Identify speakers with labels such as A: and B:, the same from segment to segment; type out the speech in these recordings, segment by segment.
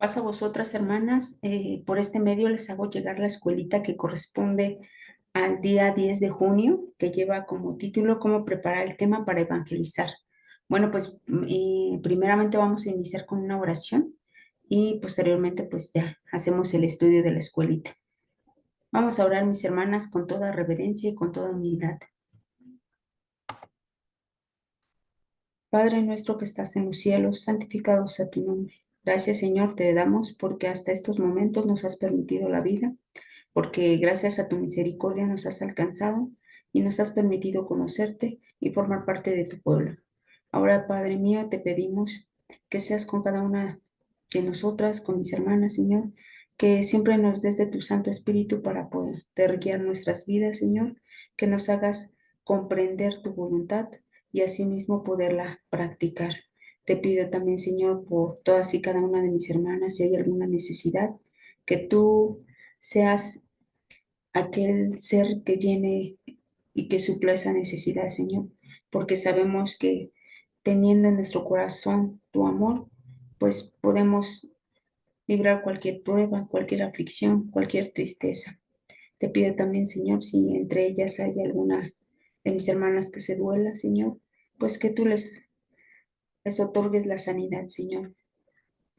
A: Paz a vosotras, hermanas. Por este medio les hago llegar la escuelita que corresponde al día 10 de junio, que lleva como título "Cómo preparar el tema para evangelizar". Bueno, pues primeramente vamos a iniciar con una oración y posteriormente pues ya hacemos el estudio de la escuelita. Vamos a orar, mis hermanas, con toda reverencia y con toda humildad. Padre nuestro que estás en los cielos, santificado sea tu nombre. Gracias, Señor, te damos porque hasta estos momentos nos has permitido la vida, porque gracias a tu misericordia nos has alcanzado y nos has permitido conocerte y formar parte de tu pueblo. Ahora, Padre mío, te pedimos que seas con cada una de nosotras, con mis hermanas, Señor, que siempre nos des de tu Santo Espíritu para poder guiar nuestras vidas, Señor, que nos hagas comprender tu voluntad y asimismo poderla practicar. Te pido también, Señor, por todas y cada una de mis hermanas, si hay alguna necesidad, que tú seas aquel ser que llene y que supla esa necesidad, Señor, porque sabemos que teniendo en nuestro corazón tu amor, pues podemos librar cualquier prueba, cualquier aflicción, cualquier tristeza. Te pido también, Señor, si entre ellas hay alguna de mis hermanas que se duela, Señor, pues que tú les otorgues la sanidad, Señor,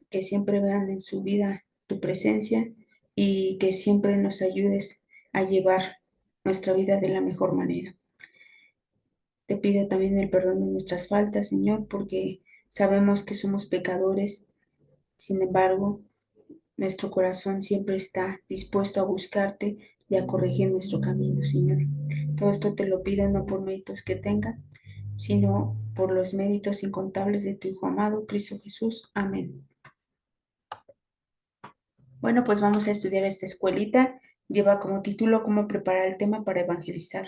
A: que siempre vean en su vida tu presencia y que siempre nos ayudes a llevar nuestra vida de la mejor manera. Te pido también el perdón de nuestras faltas, Señor, porque sabemos que somos pecadores. Sin embargo, nuestro corazón siempre está dispuesto a buscarte y a corregir nuestro camino, Señor. Todo esto te lo pido no por méritos que tenga, sino por los méritos incontables de tu Hijo amado, Cristo Jesús. Amén. Bueno, pues vamos a estudiar esta escuelita. Lleva como título "Cómo preparar el tema para evangelizar".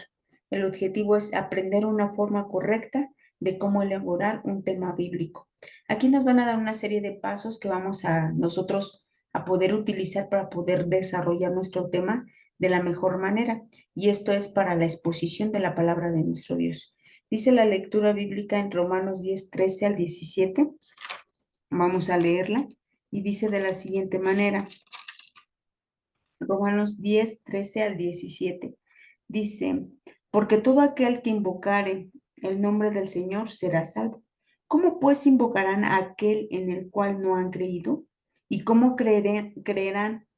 A: El objetivo es aprender una forma correcta de cómo elaborar un tema bíblico. Aquí nos van a dar una serie de pasos que vamos a nosotros a poder utilizar para poder desarrollar nuestro tema de la mejor manera. Y esto es para la exposición de la palabra de nuestro Dios. Dice la lectura bíblica en Romanos 10, 13 al 17. Vamos a leerla y dice de la siguiente manera. Romanos 10, 13 al 17. Dice, porque todo aquel que invocare el nombre del Señor será salvo. ¿Cómo pues invocarán a aquel en el cual no han creído? ¿Y cómo creerán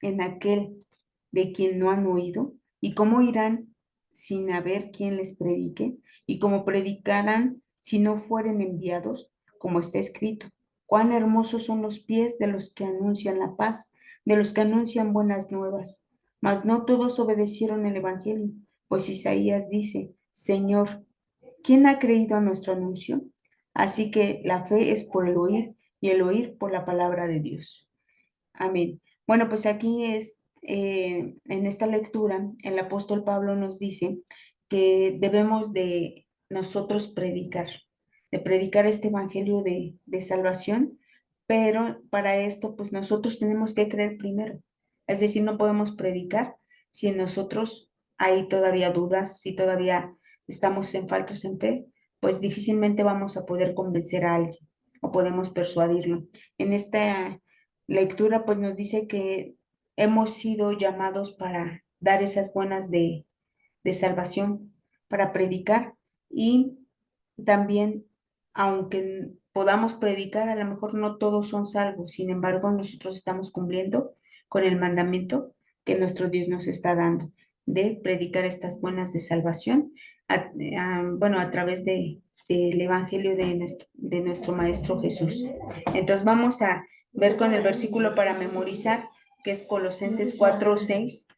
A: en aquel de quien no han oído? ¿Y cómo irán sin haber quien les predique? ¿Y cómo predicarán si no fueren enviados? Como está escrito, cuán hermosos son los pies de los que anuncian la paz, de los que anuncian buenas nuevas. Mas no todos obedecieron el Evangelio, pues Isaías dice, Señor, ¿quién ha creído a nuestro anuncio? Así que la fe es por el oír y el oír por la palabra de Dios. Amén. Bueno, pues aquí es, en esta lectura, el apóstol Pablo nos dice que debemos de nosotros predicar, de predicar este evangelio de salvación, pero para esto, pues nosotros tenemos que creer primero. Es decir, no podemos predicar si en nosotros hay todavía dudas, si todavía estamos en faltos en fe, pues difícilmente vamos a poder convencer a alguien o podemos persuadirlo. En esta lectura pues nos dice que hemos sido llamados para dar esas buenas de salvación, para predicar y también, aunque podamos predicar, a lo mejor no todos son salvos, sin embargo nosotros estamos cumpliendo con el mandamiento que nuestro Dios nos está dando de predicar estas buenas de salvación, bueno, a través del Evangelio de nuestro Maestro Jesús. Entonces vamos a ver con el versículo para memorizar, que es Colosenses 4:6,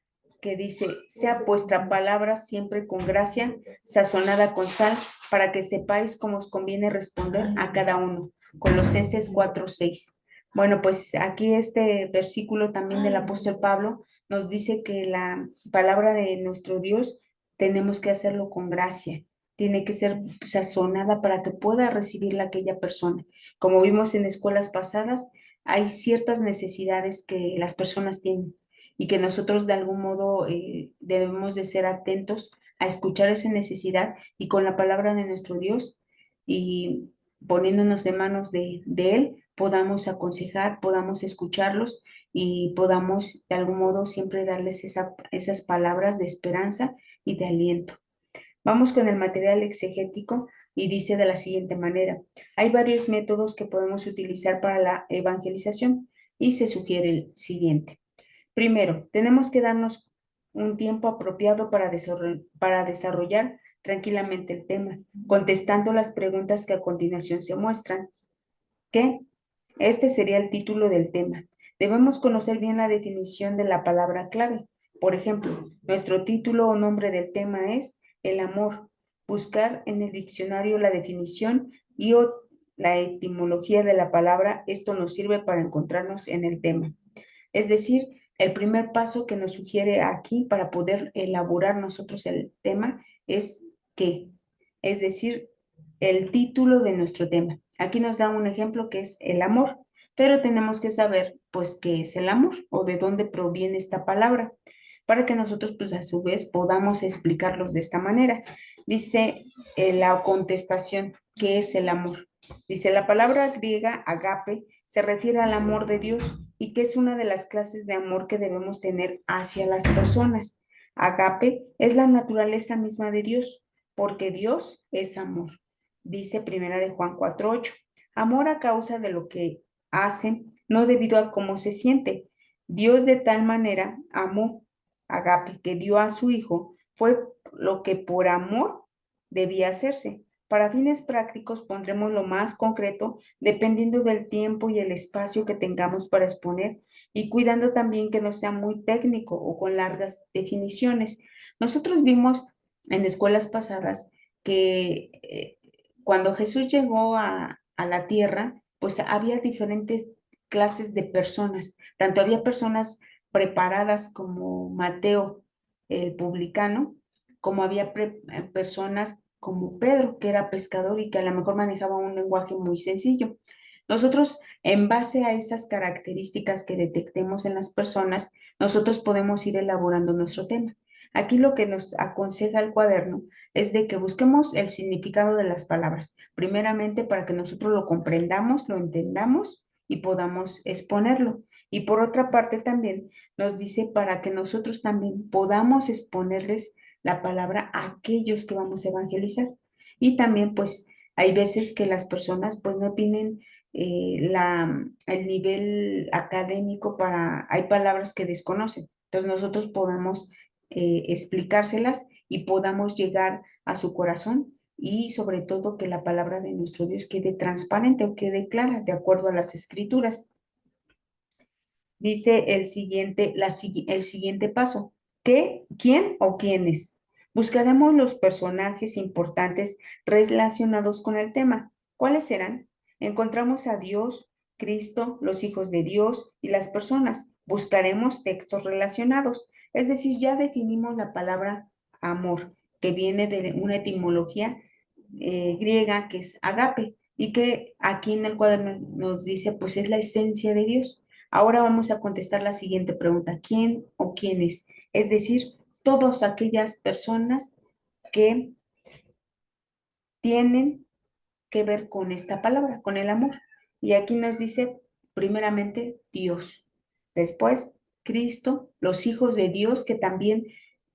A: que dice, sea vuestra palabra siempre con gracia, sazonada con sal, para que sepáis cómo os conviene responder a cada uno. Colosenses 4:6. Bueno, pues aquí este versículo también del apóstol Pablo nos dice que la palabra de nuestro Dios tenemos que hacerlo con gracia, tiene que ser sazonada para que pueda recibirla aquella persona. Como vimos en escuelas pasadas, hay ciertas necesidades que las personas tienen y que nosotros de algún modo debemos de ser atentos a escuchar esa necesidad y con la palabra de nuestro Dios y poniéndonos en manos de Él, podamos aconsejar, podamos escucharlos y podamos de algún modo siempre darles esas palabras de esperanza y de aliento. Vamos con el material exegético y dice de la siguiente manera: hay varios métodos que podemos utilizar para la evangelización y se sugiere el siguiente. Primero, tenemos que darnos un tiempo apropiado para desarrollar tranquilamente el tema, contestando las preguntas que a continuación se muestran. ¿Qué? Este sería el título del tema. Debemos conocer bien la definición de la palabra clave. Por ejemplo, nuestro título o nombre del tema es el amor. Buscar en el diccionario la definición y o la etimología de la palabra. Esto nos sirve para encontrarnos en el tema. Es decir, el primer paso que nos sugiere aquí para poder elaborar nosotros el tema es qué, es decir, el título de nuestro tema. Aquí nos da un ejemplo que es el amor, pero tenemos que saber, pues, qué es el amor o de dónde proviene esta palabra, para que nosotros, pues, a su vez podamos explicarlos de esta manera. Dice la contestación, ¿qué es el amor? Dice, la palabra griega agape se refiere al amor de Dios y que es una de las clases de amor que debemos tener hacia las personas. Agape es la naturaleza misma de Dios, porque Dios es amor. Dice primera de Juan 4:8. Amor a causa de lo que hacen, no debido a cómo se siente. Dios de tal manera amó, agape, que dio a su Hijo, fue lo que por amor debía hacerse. Para fines prácticos pondremos lo más concreto dependiendo del tiempo y el espacio que tengamos para exponer y cuidando también que no sea muy técnico o con largas definiciones. Nosotros vimos en escuelas pasadas que cuando Jesús llegó a la tierra, pues había diferentes clases de personas. Tanto había personas preparadas como Mateo, el publicano, como había personas como Pedro, que era pescador y que a lo mejor manejaba un lenguaje muy sencillo. Nosotros, en base a esas características que detectemos en las personas, nosotros podemos ir elaborando nuestro tema. Aquí lo que nos aconseja el cuaderno es de que busquemos el significado de las palabras, primeramente para que nosotros lo comprendamos, lo entendamos y podamos exponerlo. Y por otra parte también nos dice para que nosotros también podamos exponerles la palabra a aquellos que vamos a evangelizar. Y también pues hay veces que las personas pues no tienen el nivel académico para, hay palabras que desconocen. Entonces nosotros podamos explicárselas y podamos llegar a su corazón y sobre todo que la palabra de nuestro Dios quede transparente o quede clara de acuerdo a las escrituras. Dice el siguiente paso. ¿Qué, quién o quiénes? Buscaremos los personajes importantes relacionados con el tema. ¿Cuáles serán? Encontramos a Dios, Cristo, los hijos de Dios y las personas. Buscaremos textos relacionados. Es decir, ya definimos la palabra amor, que viene de una etimología griega que es agape y que aquí en el cuaderno nos dice pues es la esencia de Dios. Ahora vamos a contestar la siguiente pregunta: ¿quién o quiénes? Es decir, todas aquellas personas que tienen que ver con esta palabra, con el amor. Y aquí nos dice primeramente Dios, después Cristo, los hijos de Dios, que también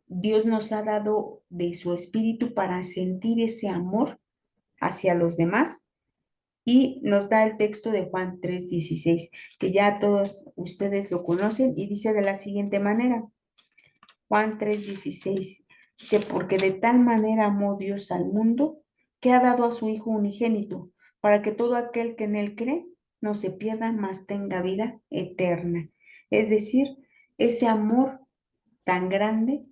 A: Dios nos ha dado de su espíritu para sentir ese amor hacia los demás. Y nos da el texto de Juan 3:16, que ya todos ustedes lo conocen y dice de la siguiente manera. Juan 3:16 dice, porque de tal manera amó Dios al mundo que ha dado a su Hijo unigénito, para que todo aquel que en él cree no se pierda, mas tenga vida eterna. Es decir, ese amor tan grande,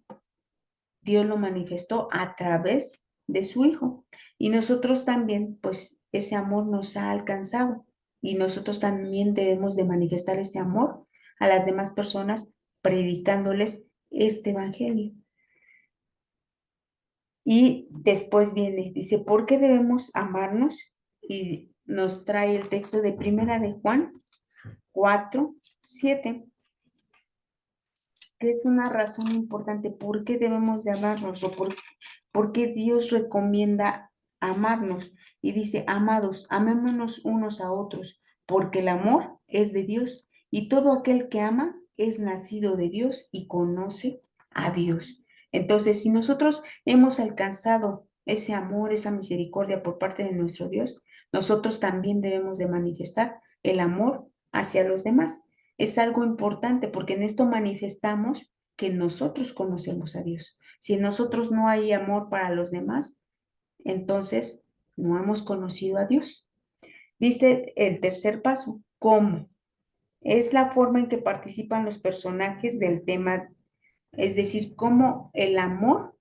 A: Dios lo manifestó a través de su Hijo. Y nosotros también, pues ese amor nos ha alcanzado y nosotros también debemos de manifestar ese amor a las demás personas predicándoles este evangelio. Y después viene, dice, ¿por qué debemos amarnos? Y nos trae el texto de Primera de Juan 4:7, que es una razón importante. ¿Por qué debemos de amarnos? O por qué Dios recomienda amarnos? Y dice, amados, amémonos unos a otros, porque el amor es de Dios y todo aquel que ama es nacido de Dios y conoce a Dios. Entonces, si nosotros hemos alcanzado ese amor, esa misericordia por parte de nuestro Dios, nosotros también debemos de manifestar el amor hacia los demás. Es algo importante porque en esto manifestamos que nosotros conocemos a Dios. Si en nosotros no hay amor para los demás, entonces no hemos conocido a Dios. Dice el tercer paso, ¿cómo? Es la forma en que participan los personajes del tema, es decir, cómo el amor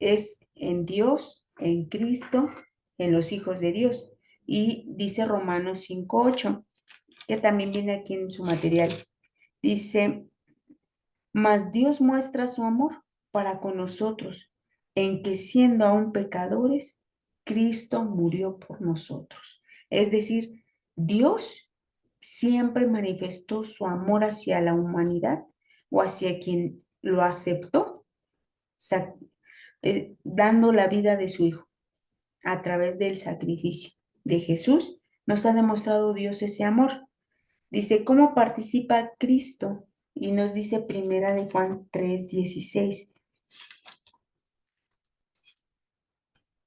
A: es en Dios, en Cristo, en los hijos de Dios. Y dice Romanos 5:8, que también viene aquí en su material. Dice, mas Dios muestra su amor para con nosotros, en que siendo aún pecadores, Cristo murió por nosotros. Es decir, Dios siempre manifestó su amor hacia la humanidad o hacia quien lo aceptó, dando la vida de su Hijo a través del sacrificio de Jesús. Nos ha demostrado Dios ese amor. Dice, ¿cómo participa Cristo? Y nos dice primera de Juan 3:16.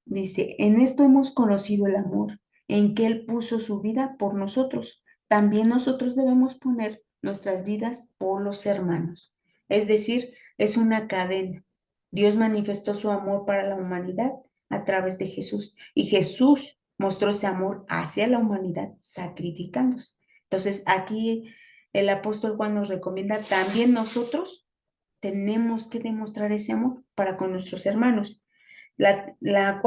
A: Dice, en esto hemos conocido el amor, en que Él puso su vida por nosotros. También nosotros debemos poner nuestras vidas por los hermanos. Es decir, es una cadena. Dios manifestó su amor para la humanidad a través de Jesús. Y Jesús mostró ese amor hacia la humanidad sacrificándose. Entonces, aquí el apóstol Juan nos recomienda también nosotros tenemos que demostrar ese amor para con nuestros hermanos. La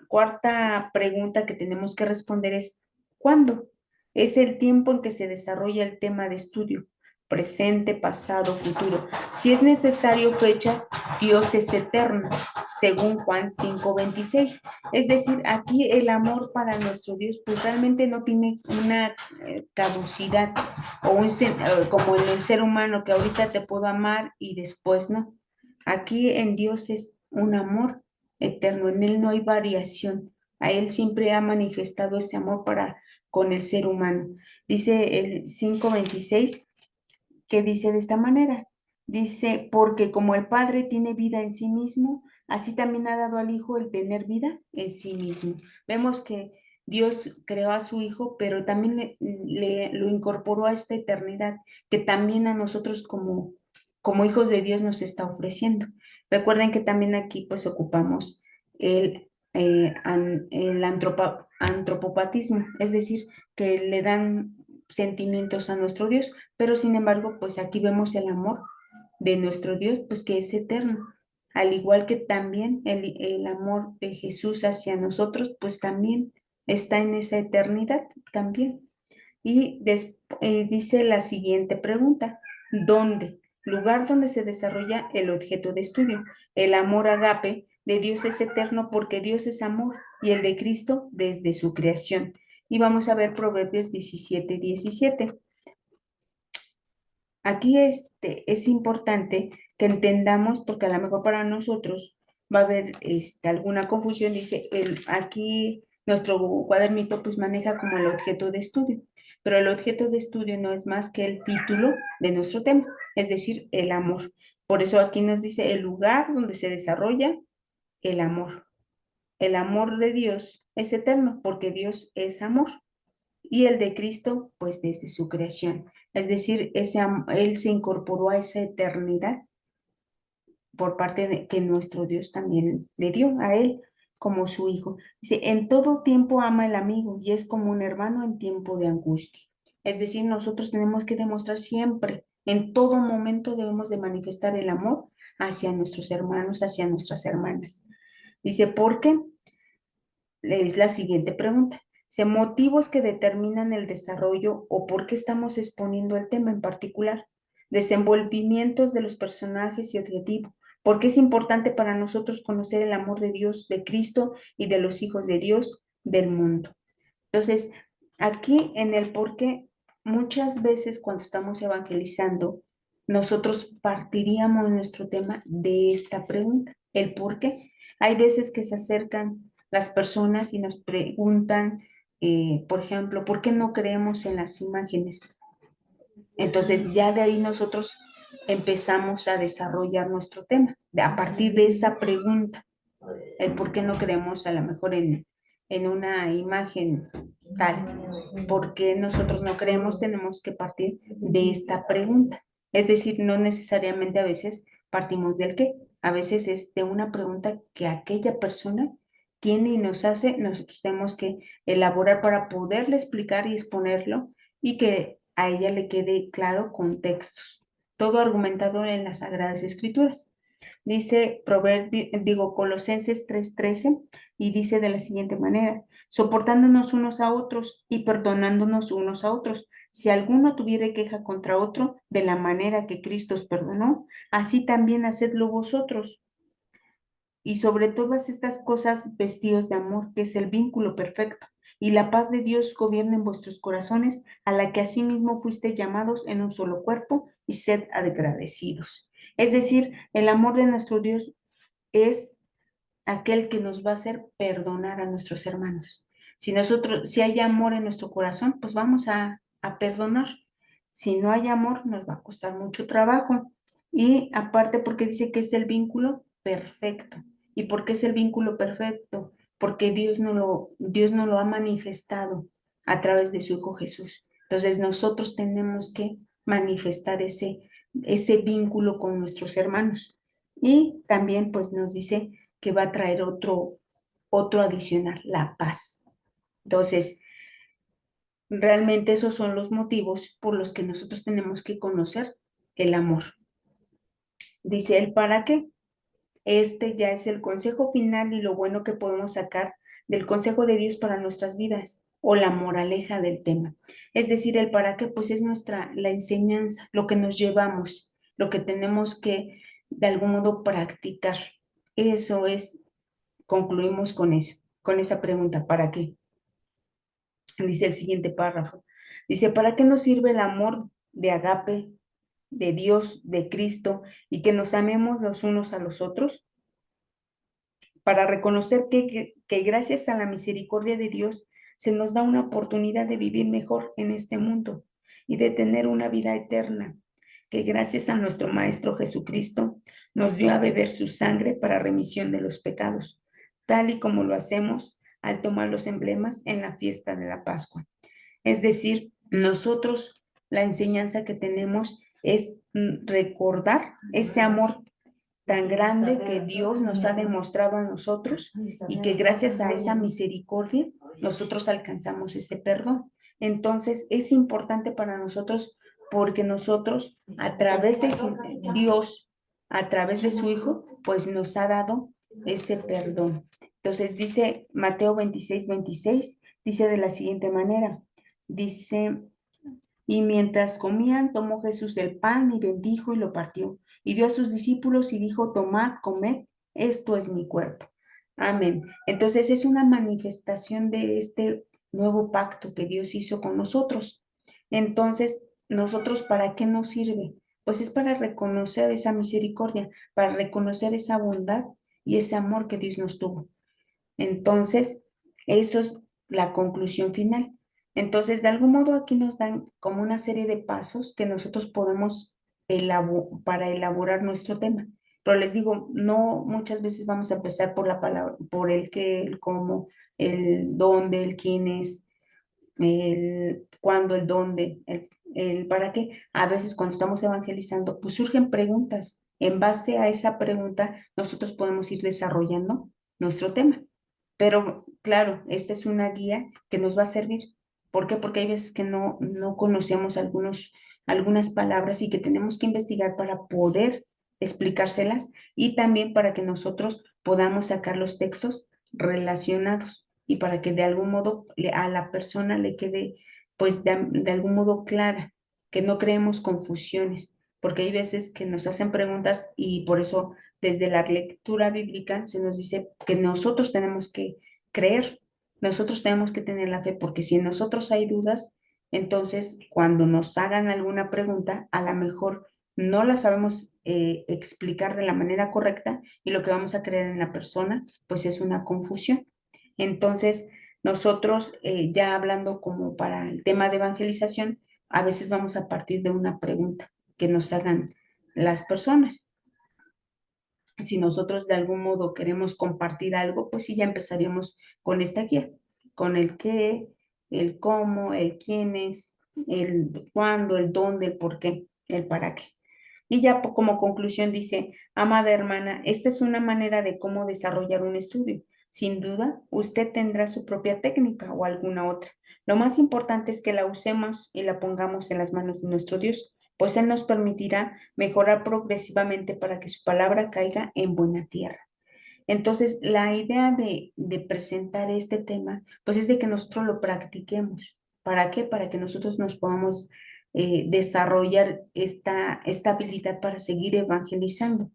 A: cuarta pregunta que tenemos que responder es, ¿cuándo? Es el tiempo en que se desarrolla el tema de estudio, presente, pasado, futuro. Si es necesario fechas, Dios es eterno, según Juan 5:26. Es decir, aquí el amor para nuestro Dios pues realmente no tiene una caducidad o como en el ser humano que ahorita te puedo amar y después no. Aquí en Dios es un amor eterno, en Él no hay variación. A Él siempre ha manifestado ese amor para con el ser humano. Dice el 5:26 que dice de esta manera. Dice, porque como el Padre tiene vida en sí mismo, así también ha dado al Hijo el tener vida en sí mismo. Vemos que Dios creó a su Hijo, pero también lo incorporó a esta eternidad, que también a nosotros como hijos de Dios nos está ofreciendo. Recuerden que también aquí pues ocupamos el antropopatismo, es decir, que le dan sentimientos a nuestro Dios, pero sin embargo, pues aquí vemos el amor de nuestro Dios, pues que es eterno. Al igual que también el amor de Jesús hacia nosotros, pues también está en esa eternidad también. Y dice la siguiente pregunta, ¿dónde? Lugar donde se desarrolla el objeto de estudio. El amor agape de Dios es eterno porque Dios es amor y el de Cristo desde su creación. Y vamos a ver Proverbios 17:17. Aquí es importante que entendamos, porque a lo mejor para nosotros va a haber alguna confusión, dice, aquí nuestro cuadernito pues maneja como el objeto de estudio, pero el objeto de estudio no es más que el título de nuestro tema, es decir, el amor. Por eso aquí nos dice el lugar donde se desarrolla el amor. El amor de Dios es eterno porque Dios es amor y el de Cristo, pues desde su creación. Es decir, Él se incorporó a esa eternidad por parte de que nuestro Dios también le dio a Él como su hijo. Dice, en todo tiempo ama el amigo y es como un hermano en tiempo de angustia. Es decir, nosotros tenemos que demostrar siempre, en todo momento debemos de manifestar el amor hacia nuestros hermanos, hacia nuestras hermanas. Dice, ¿por qué? Es la siguiente pregunta. Motivos que determinan el desarrollo o por qué estamos exponiendo el tema en particular. Desenvolvimientos de los personajes y objetivo. ¿Por qué es importante para nosotros conocer el amor de Dios, de Cristo y de los hijos de Dios del mundo? Entonces, aquí en el por qué, muchas veces cuando estamos evangelizando, nosotros partiríamos nuestro tema de esta pregunta, el por qué. Hay veces que se acercan las personas y nos preguntan por ejemplo, ¿por qué no creemos en las imágenes? Entonces ya de ahí nosotros empezamos a desarrollar nuestro tema, a partir de esa pregunta, el por qué no creemos a lo mejor en una imagen tal, por qué nosotros no creemos, tenemos que partir de esta pregunta. Es decir, no necesariamente a veces partimos del qué, a veces es de una pregunta que aquella persona tiene y nos hace, nosotros tenemos que elaborar para poderle explicar y exponerlo y que a ella le quede claro con textos, todo argumentado en las Sagradas Escrituras. Dice Colosenses 3:13 y dice de la siguiente manera, soportándonos unos a otros y perdonándonos unos a otros. Si alguno tuviere queja contra otro, de la manera que Cristo os perdonó, así también hacedlo vosotros. Y sobre todas estas cosas, vestidos de amor, que es el vínculo perfecto, y la paz de Dios gobierna en vuestros corazones, a la que asimismo fuiste llamados en un solo cuerpo, y sed agradecidos. Es decir, el amor de nuestro Dios es aquel que nos va a hacer perdonar a nuestros hermanos. Si hay amor en nuestro corazón, pues vamos a perdonar. Si no hay amor, nos va a costar mucho trabajo. Y aparte porque dice que es el vínculo perfecto. ¿Y por qué es el vínculo perfecto? Porque Dios no lo ha manifestado a través de su Hijo Jesús. Entonces nosotros tenemos que manifestar ese vínculo con nuestros hermanos. Y también pues nos dice que va a traer otro adicional, la paz. Entonces, realmente esos son los motivos por los que nosotros tenemos que conocer el amor. Dice el para qué. Este ya es el consejo final y lo bueno que podemos sacar del consejo de Dios para nuestras vidas o la moraleja del tema. Es decir, el para qué, pues es la enseñanza, lo que nos llevamos, lo que tenemos que de algún modo practicar. Eso es, concluimos con eso, con esa pregunta, ¿para qué? Dice el siguiente párrafo. Dice, ¿para qué nos sirve el amor de agape, de Dios, de Cristo, y que nos amemos los unos a los otros? Para reconocer que gracias a la misericordia de Dios se nos da una oportunidad de vivir mejor en este mundo y de tener una vida eterna, que gracias a nuestro Maestro Jesucristo nos dio a beber su sangre para remisión de los pecados, tal y como lo hacemos al tomar los emblemas en la fiesta de la Pascua. Es decir, nosotros la enseñanza que tenemos es recordar ese amor tan grande que Dios nos ha demostrado a nosotros y que gracias a esa misericordia nosotros alcanzamos ese perdón. Entonces es importante para nosotros porque nosotros a través de Dios, a través de su Hijo, pues nos ha dado ese perdón. Entonces dice Mateo 26:26, dice de la siguiente manera, dice, y mientras comían, tomó Jesús el pan y bendijo y lo partió, y dio a sus discípulos y dijo, tomad, comed, esto es mi cuerpo. Amén. Entonces es una manifestación de este nuevo pacto que Dios hizo con nosotros. Entonces, ¿nosotros para qué nos sirve? Pues es para reconocer esa misericordia, para reconocer esa bondad y ese amor que Dios nos tuvo. Entonces, eso es la conclusión final. Entonces, de algún modo aquí nos dan como una serie de pasos que nosotros podemos para elaborar nuestro tema. Pero les digo, no muchas veces vamos a empezar por la palabra, por el qué, el cómo, el dónde, el quién es, el cuándo, el dónde, el para qué. A veces cuando estamos evangelizando, pues surgen preguntas. En base a esa pregunta, nosotros podemos ir desarrollando nuestro tema. Pero claro, esta es una guía que nos va a servir. ¿Por qué? Porque hay veces que no conocemos algunas palabras y que tenemos que investigar para poder explicárselas y también para que nosotros podamos sacar los textos relacionados y para que de algún modo a la persona le quede pues de algún modo clara, que no creemos confusiones, porque hay veces que nos hacen preguntas y por eso desde la lectura bíblica se nos dice que nosotros tenemos que creer, nosotros tenemos que tener la fe, porque si en nosotros hay dudas, entonces cuando nos hagan alguna pregunta, a lo mejor no la sabemos explicar de la manera correcta y lo que vamos a creer en la persona, pues es una confusión. Entonces, nosotros ya hablando como para el tema de evangelización, a veces vamos a partir de una pregunta que nos hagan las personas. Si nosotros de algún modo queremos compartir algo, pues sí, ya empezaríamos con esta guía, con el qué, el cómo, el quiénes, el cuándo, el dónde, el por qué, el para qué. Y ya como conclusión dice, amada hermana, esta es una manera de cómo desarrollar un estudio. Sin duda, usted tendrá su propia técnica o alguna otra. Lo más importante es que la usemos y la pongamos en las manos de nuestro Dios, pues Él nos permitirá mejorar progresivamente para que su palabra caiga en buena tierra. Entonces, la idea de presentar este tema, pues es de que nosotros lo practiquemos. ¿Para qué? Para que nosotros nos podamos desarrollar esta habilidad para seguir evangelizando.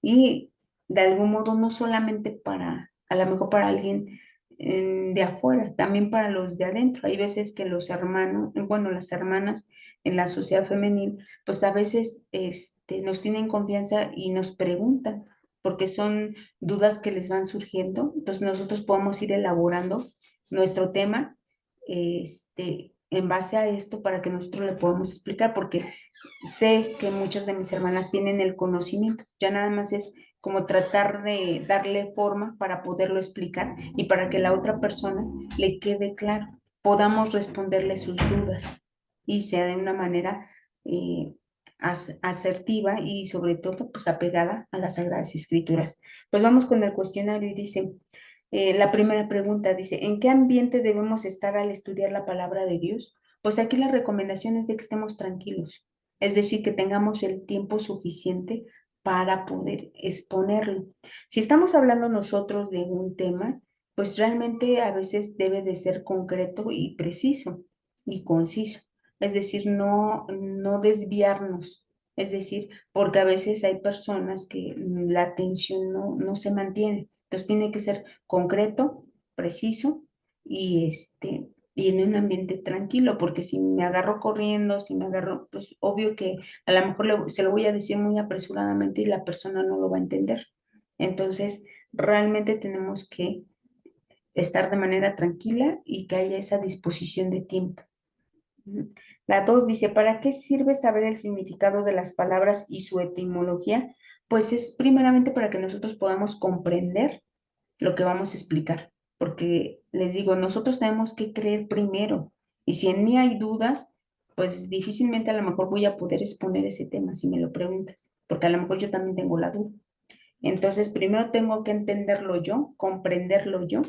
A: Y de algún modo, no solamente para, a lo mejor para alguien de afuera, también para los de adentro. Hay veces que los hermanos, bueno, las hermanas en la sociedad femenil, pues a veces nos tienen confianza y nos preguntan, porque son dudas que les van surgiendo. Entonces nosotros podemos ir elaborando nuestro tema en base a esto para que nosotros le podamos explicar, porque sé que muchas de mis hermanas tienen el conocimiento, ya nada más es como tratar de darle forma para poderlo explicar y para que la otra persona le quede claro, podamos responderle sus dudas y sea de una manera eh, asertiva y sobre todo pues apegada a las Sagradas Escrituras. Pues vamos con el cuestionario y dice, la primera pregunta dice, ¿en qué ambiente debemos estar al estudiar la palabra de Dios? Pues aquí la recomendación es de que estemos tranquilos, es decir, que tengamos el tiempo suficiente para poder exponerlo. Si estamos hablando nosotros de un tema, pues realmente a veces debe de ser concreto y preciso y conciso, es decir, no desviarnos, es decir, porque a veces hay personas que la atención no se mantiene, entonces tiene que ser concreto, preciso y y en un ambiente tranquilo, porque si me agarro corriendo, si me agarro, pues obvio que a lo mejor se lo voy a decir muy apresuradamente y la persona no lo va a entender. Entonces, realmente tenemos que estar de manera tranquila y que haya esa disposición de tiempo. Ujú. La dos dice, ¿para qué sirve saber el significado de las palabras y su etimología? Pues es primeramente para que nosotros podamos comprender lo que vamos a explicar, porque les digo, nosotros tenemos que creer primero y si en mí hay dudas, pues difícilmente a lo mejor voy a poder exponer ese tema si me lo preguntan, porque a lo mejor yo también tengo la duda. Entonces, primero tengo que entenderlo yo, comprenderlo yo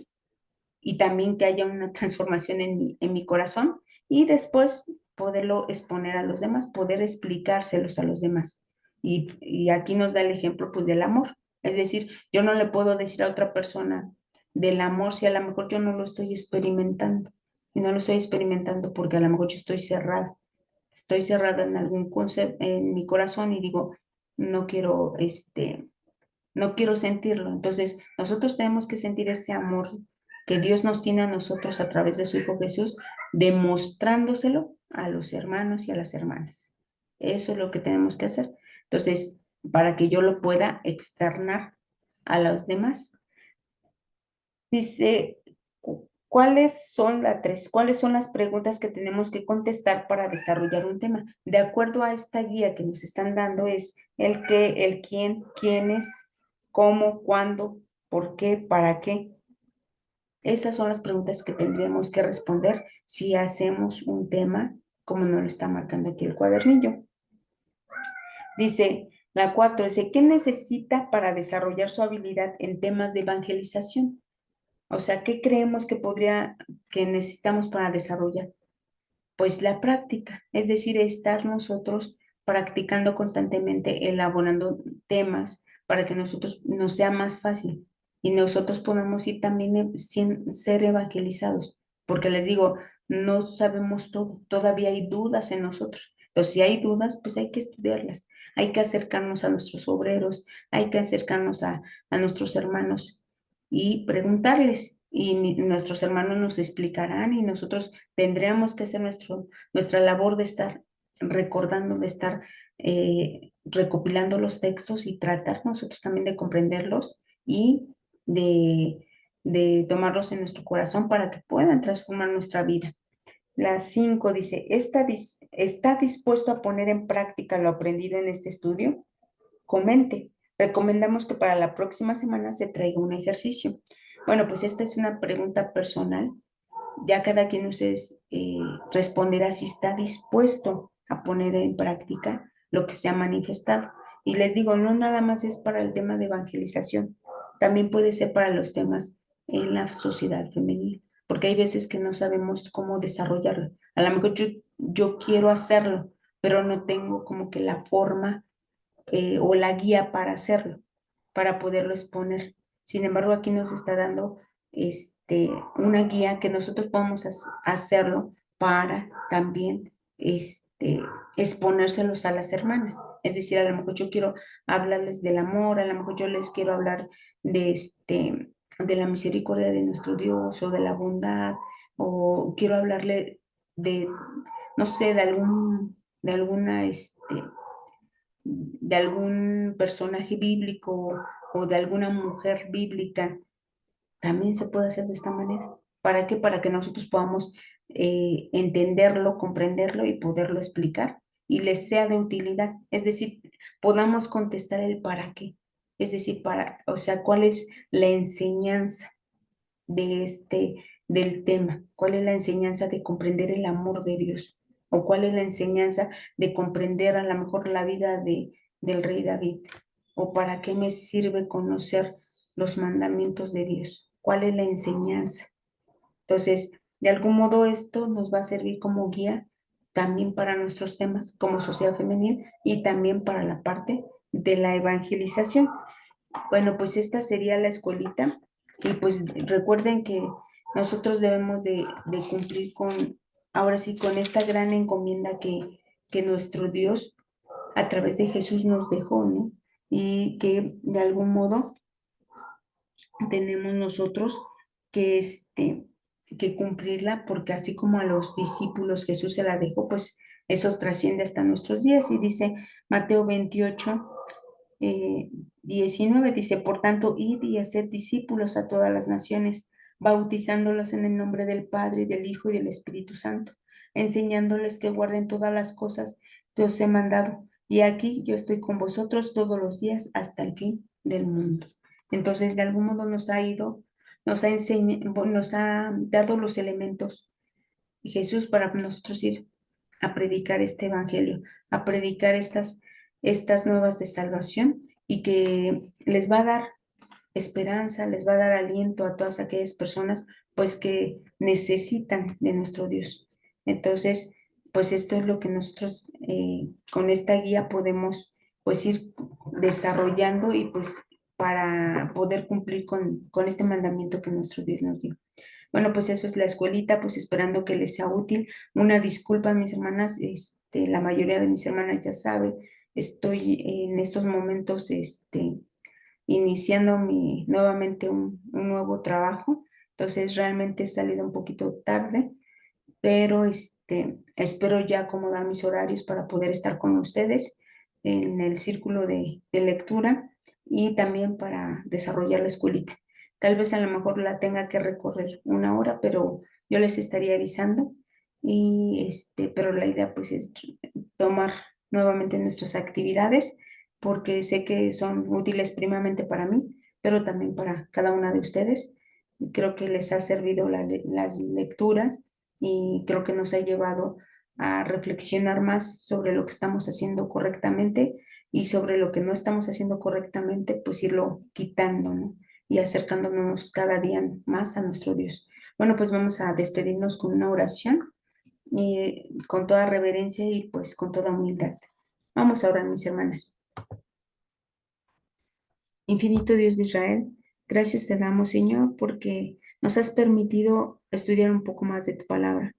A: y también que haya una transformación en mi corazón y después poderlo exponer a los demás, poder explicárselos a los demás. Y aquí nos da el ejemplo pues del amor. Es decir, yo no le puedo decir a otra persona del amor si a lo mejor yo no lo estoy experimentando. Y no lo estoy experimentando porque a lo mejor yo estoy cerrada. Estoy cerrada en algún concepto, en mi corazón y digo, no quiero, no quiero sentirlo. Entonces, nosotros tenemos que sentir ese amor que Dios nos tiene a nosotros a través de su Hijo Jesús, demostrándoselo a los hermanos y a las hermanas. Eso es lo que tenemos que hacer. Entonces, para que yo lo pueda externar a los demás. Dice, ¿cuáles son las tres? ¿Cuáles son las preguntas que tenemos que contestar para desarrollar un tema? De acuerdo a esta guía que nos están dando es el qué, el quién, quiénes, cómo, cuándo, por qué, para qué. Esas son las preguntas que tendríamos que responder si hacemos un tema como nos lo está marcando aquí el cuadernillo. Dice, la 4 dice, ¿qué necesita para desarrollar su habilidad en temas de evangelización? O sea, ¿qué creemos que necesitamos para desarrollar? Pues la práctica, es decir, estar nosotros practicando constantemente, elaborando temas para que nosotros nos sea más fácil y nosotros podamos ir también sin ser evangelizados, porque les digo, no sabemos todo, todavía hay dudas en nosotros. Entonces, si hay dudas, pues hay que estudiarlas, hay que acercarnos a nuestros obreros, hay que acercarnos a nuestros hermanos y preguntarles. Y nuestros hermanos nos explicarán y nosotros tendríamos que hacer nuestra labor de estar recordando, de estar recopilando los textos y tratar nosotros también de comprenderlos y de, de tomarlos en nuestro corazón para que puedan transformar nuestra vida. La 5 dice, ¿está dispuesto a poner en práctica lo aprendido en este estudio? Comente. Recomendamos que para la próxima semana se traiga un ejercicio. Bueno, pues esta es una pregunta personal. Ya cada quien de ustedes responderá si está dispuesto a poner en práctica lo que se ha manifestado. Y les digo, no nada más es para el tema de evangelización, también puede ser para los temas en la sociedad femenina, porque hay veces que no sabemos cómo desarrollarlo. A lo mejor yo quiero hacerlo, pero no tengo como que la forma o la guía para hacerlo, para poderlo exponer. Sin embargo, aquí nos está dando una guía que nosotros podemos hacerlo para también exponérselos a las hermanas. Es decir, a lo mejor yo quiero hablarles del amor, a lo mejor yo les quiero hablar de, de la misericordia de nuestro Dios o de la bondad, o quiero hablarle de, no sé, de alguna, de algún personaje bíblico o de alguna mujer bíblica, también se puede hacer de esta manera. ¿Para qué? Para que nosotros podamos entenderlo, comprenderlo y poderlo explicar y les sea de utilidad. Es decir, podamos contestar el para qué. Es decir, o sea, cuál es la enseñanza de del tema, cuál es la enseñanza de comprender el amor de Dios, o cuál es la enseñanza de comprender a lo mejor la vida del rey David, o para qué me sirve conocer los mandamientos de Dios, cuál es la enseñanza. Entonces, de algún modo esto nos va a servir como guía también para nuestros temas como sociedad femenil y también para la parte de la evangelización. Bueno, pues esta sería la escuelita y pues recuerden que nosotros debemos de cumplir con, ahora sí, con esta gran encomienda que nuestro Dios a través de Jesús nos dejó, ¿no? Y que de algún modo tenemos nosotros que, que cumplirla porque así como a los discípulos Jesús se la dejó, pues eso trasciende hasta nuestros días y dice Mateo 28 eh, 19 dice, por tanto, id y haced discípulos a todas las naciones, bautizándolos en el nombre del Padre, del Hijo y del Espíritu Santo, enseñándoles que guarden todas las cosas que os he mandado. Y aquí yo estoy con vosotros todos los días hasta el fin del mundo. Entonces, de algún modo nos ha dado los elementos y Jesús para nosotros ir a predicar este evangelio, a predicar estas nuevas de salvación y que les va a dar esperanza, les va a dar aliento a todas aquellas personas pues que necesitan de nuestro Dios. Entonces, pues esto es lo que nosotros con esta guía podemos pues ir desarrollando y pues para poder cumplir con este mandamiento que nuestro Dios nos dio. Bueno, pues eso es la escuelita, pues esperando que les sea útil. Una disculpa, mis hermanas, la mayoría de mis hermanas ya sabe, estoy en estos momentos, iniciando nuevamente un nuevo trabajo, entonces realmente he salido un poquito tarde, pero espero ya acomodar mis horarios para poder estar con ustedes en el círculo de lectura y también para desarrollar la escuelita. Tal vez a lo mejor la tenga que recorrer una hora, pero yo les estaría avisando y pero la idea pues es tomar nuevamente nuestras actividades porque sé que son útiles primamente para mí, pero también para cada una de ustedes. Creo que les ha servido las lecturas y creo que nos ha llevado a reflexionar más sobre lo que estamos haciendo correctamente y sobre lo que no estamos haciendo correctamente, pues irlo quitando, ¿no? Y acercándonos cada día más a nuestro Dios. Bueno, pues vamos a despedirnos con una oración y con toda reverencia y pues con toda humildad. Vamos ahora, mis hermanas. Infinito Dios de Israel, gracias te damos, Señor, porque nos has permitido estudiar un poco más de tu palabra,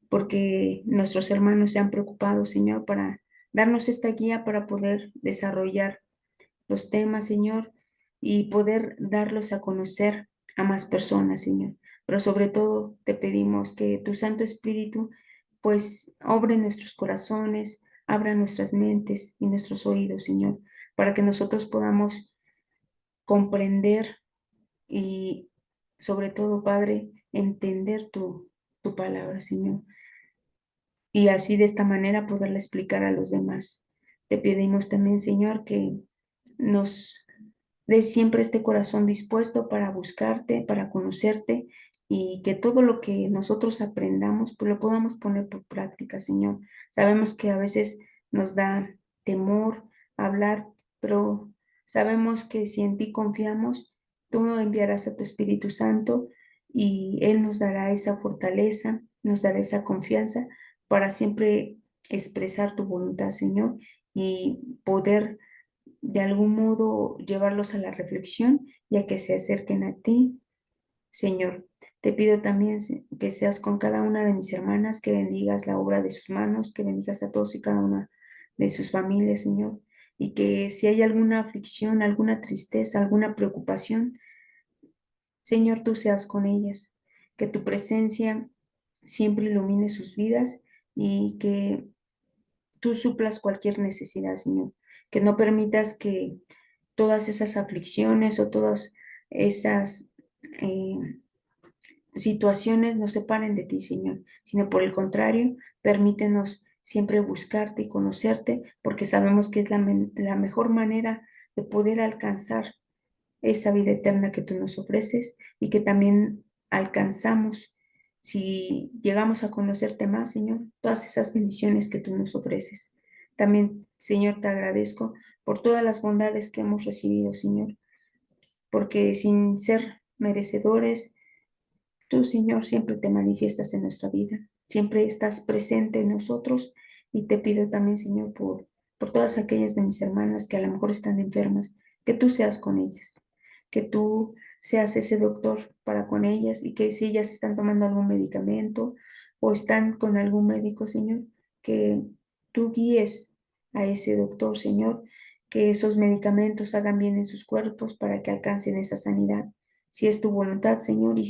A: porque nuestros hermanos se han preocupado, Señor, para darnos esta guía para poder desarrollar los temas, Señor, y poder darlos a conocer a más personas, Señor. Pero sobre todo te pedimos que tu Santo Espíritu, pues, obre en nuestros corazones, abra nuestras mentes y nuestros oídos, Señor, para que nosotros podamos comprender y sobre todo, Padre, entender tu palabra, Señor, y así de esta manera poderla explicar a los demás. Te pedimos también, Señor, que nos des siempre este corazón dispuesto para buscarte, para conocerte y que todo lo que nosotros aprendamos, pues lo podamos poner por práctica, Señor. Sabemos que a veces nos da temor hablar, pero sabemos que si en ti confiamos, tú enviarás a tu Espíritu Santo y Él nos dará esa fortaleza, nos dará esa confianza para siempre expresar tu voluntad, Señor, y poder de algún modo llevarlos a la reflexión y a que se acerquen a ti, Señor. Te pido también que seas con cada una de mis hermanas, que bendigas la obra de sus manos, que bendigas a todos y cada una de sus familias, Señor, y que si hay alguna aflicción, alguna tristeza, alguna preocupación, Señor, tú seas con ellas, que tu presencia siempre ilumine sus vidas y que tú suplas cualquier necesidad, Señor, que no permitas que todas esas aflicciones o todas esas situaciones nos separen de ti, Señor, sino por el contrario, permítenos siempre buscarte y conocerte, porque sabemos que es la mejor manera de poder alcanzar esa vida eterna que tú nos ofreces y que también alcanzamos si llegamos a conocerte más, Señor, todas esas bendiciones que tú nos ofreces. También, Señor, te agradezco por todas las bondades que hemos recibido, Señor, porque sin ser merecedores, tú, Señor, siempre te manifiestas en nuestra vida, siempre estás presente en nosotros y te pido también, Señor, por todas aquellas de mis hermanas que a lo mejor están enfermas, que tú seas con ellas, que tú seas ese doctor para con ellas y que si ellas están tomando algún medicamento o están con algún médico, Señor, que tú guíes a ese doctor, Señor, que esos medicamentos hagan bien en sus cuerpos para que alcancen esa sanidad. Si es tu voluntad, Señor, y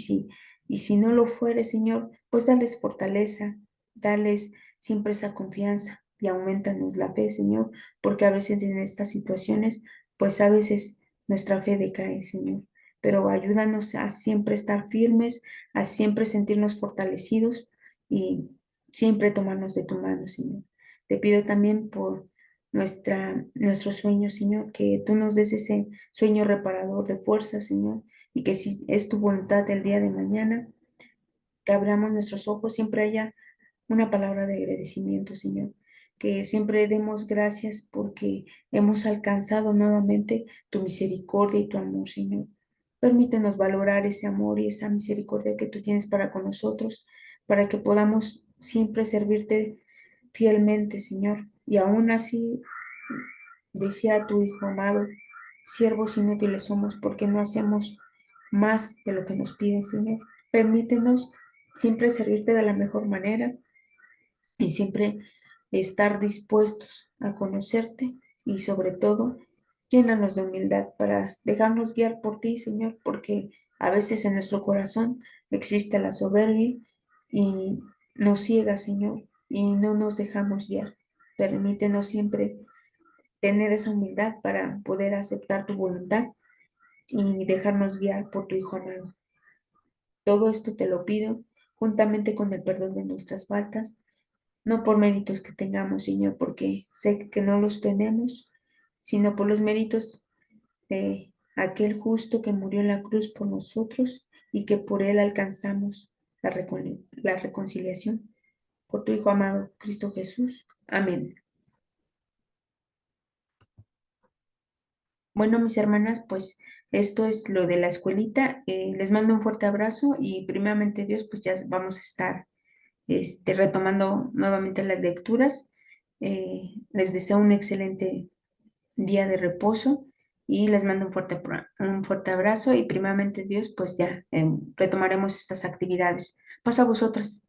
A: si no lo fuere, Señor, pues dales fortaleza, dales siempre esa confianza y aumentanos la fe, Señor, porque a veces en estas situaciones, pues a veces nuestra fe decae, Señor. Pero ayúdanos a siempre estar firmes, a siempre sentirnos fortalecidos y siempre tomarnos de tu mano, Señor. Te pido también por nuestro sueño, Señor, que tú nos des ese sueño reparador de fuerza, Señor, y que si es tu voluntad el día de mañana, que abramos nuestros ojos, siempre haya una palabra de agradecimiento, Señor. Que siempre demos gracias porque hemos alcanzado nuevamente tu misericordia y tu amor, Señor. Permítenos valorar ese amor y esa misericordia que tú tienes para con nosotros, para que podamos siempre servirte fielmente, Señor. Y aún así, decía tu Hijo amado, siervos inútiles somos porque no hacemos más de lo que nos piden, Señor. Permítenos siempre servirte de la mejor manera y siempre estar dispuestos a conocerte y sobre todo llénanos de humildad para dejarnos guiar por ti, Señor, porque a veces en nuestro corazón existe la soberbia y nos ciega, Señor, y no nos dejamos guiar. Permítenos siempre tener esa humildad para poder aceptar tu voluntad y dejarnos guiar por tu Hijo amado. Todo esto te lo pido juntamente con el perdón de nuestras faltas, no por méritos que tengamos, Señor, porque sé que no los tenemos, sino por los méritos de aquel justo que murió en la cruz por nosotros y que por él alcanzamos la reconciliación. Por tu Hijo amado, Cristo Jesús. Amén. Bueno, mis hermanas, pues esto es lo de la escuelita. Les mando un fuerte abrazo y primeramente Dios, pues ya vamos a estar retomando nuevamente las lecturas. Les deseo un excelente día de reposo y les mando un fuerte abrazo y primeramente Dios, pues ya retomaremos estas actividades. Pasa a vosotras.